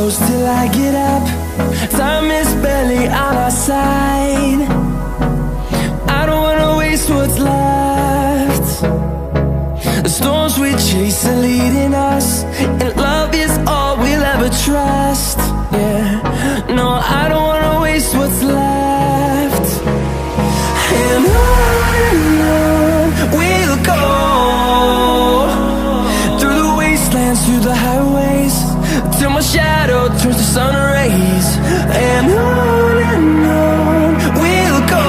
close till I get up. Time is barely on our side. I don't wanna waste what's left. The storms we chase are leading us, and love is all we'll ever trust. Yeah, no, I don't wanna waste what's left. And on we'll go, through the wastelands, through the highways, till my shadow turns to sun rays. And on we'll go,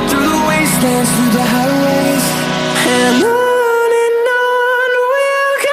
through the wastelands, through the highways, and on we'll go.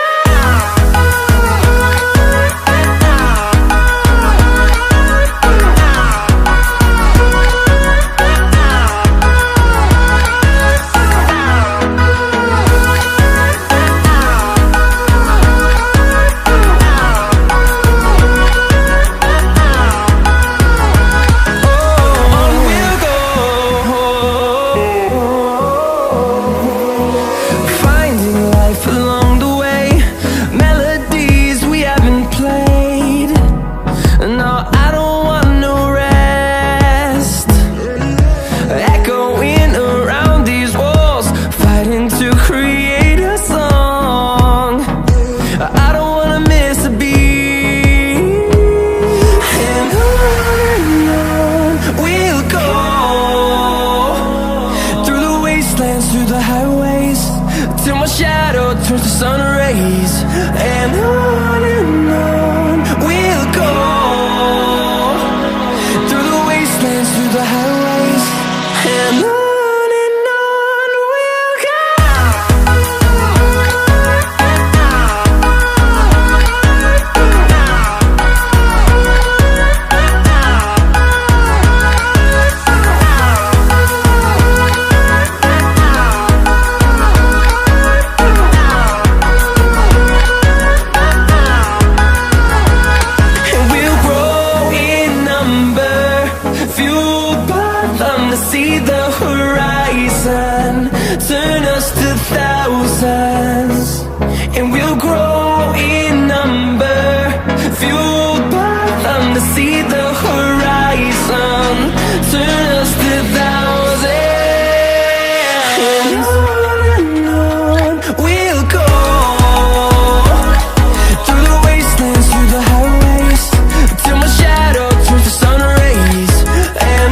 Through the highways, till my shadow turns to sun rays. And on we'll go, through the wastelands, through the highways, and on we'll go. See the horizon, turn us to thousands, and we'll grow in number, fueled by them. To see the horizon, turn us to thousands, and on we'll go, through the wastelands, through the highways, till my shadow turns to sun rays. And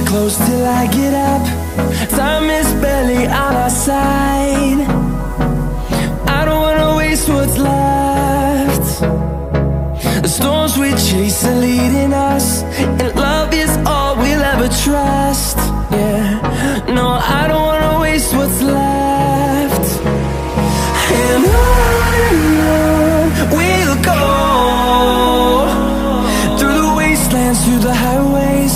close till I get up. Time is barely on our side. I don't wanna waste what's left. The storms we chase are leading us, and love is all we'll ever trust. Yeah, no, I don't wanna waste what's left. And on we'll go, through the wastelands, through the highways,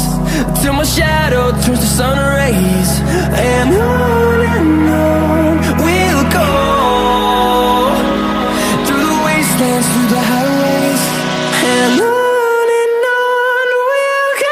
till my shadow turns to sun rays. And on we'll go, through the wastelands, through the highways, and on we'll go.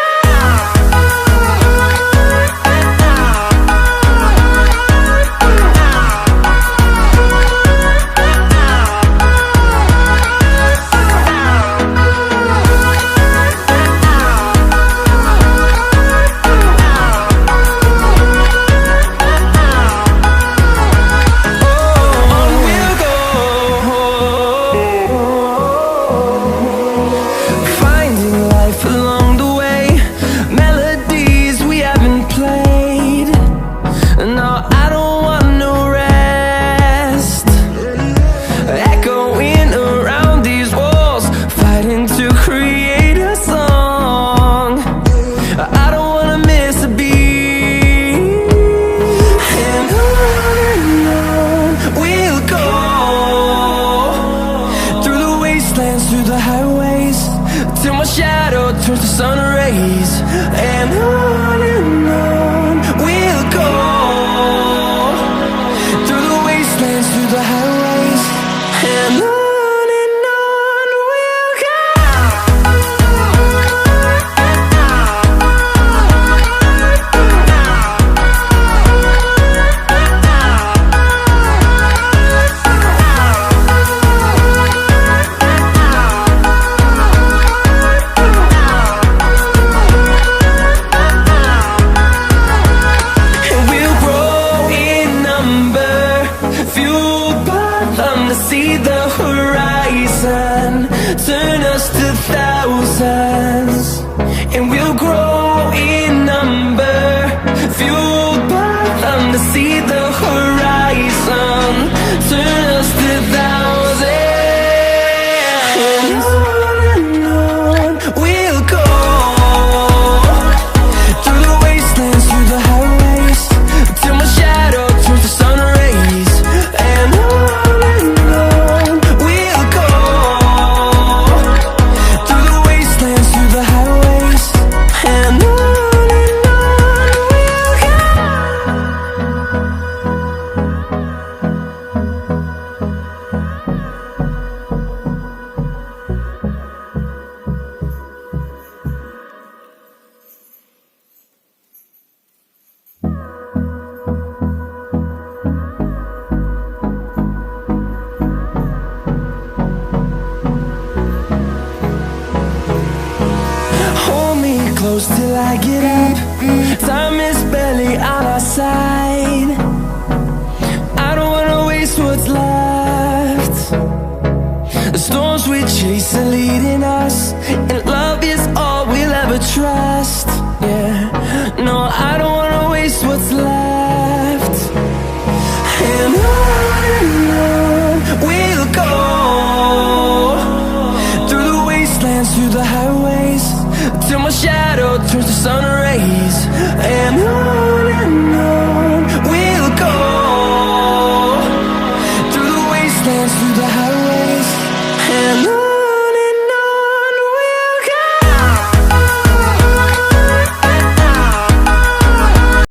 Oh, wastelands, through the highways, till my shadow turns to sun rays. And on we'll go, through the wastelands, through the highways, and on we'll go. See the horizon, turn us to thousands, and we'll grow in number, fueled by them to see the horizon, turn us to thousands, and on we'll go, through the wastelands, through the highways, till my shadow turns to sun rays, and on close till I get up. Time is barely on our side. I don't wanna waste what's left. The storms we chase are leading us, and love is all we'll ever trust. Yeah, no, I don't wanna waste what's left. And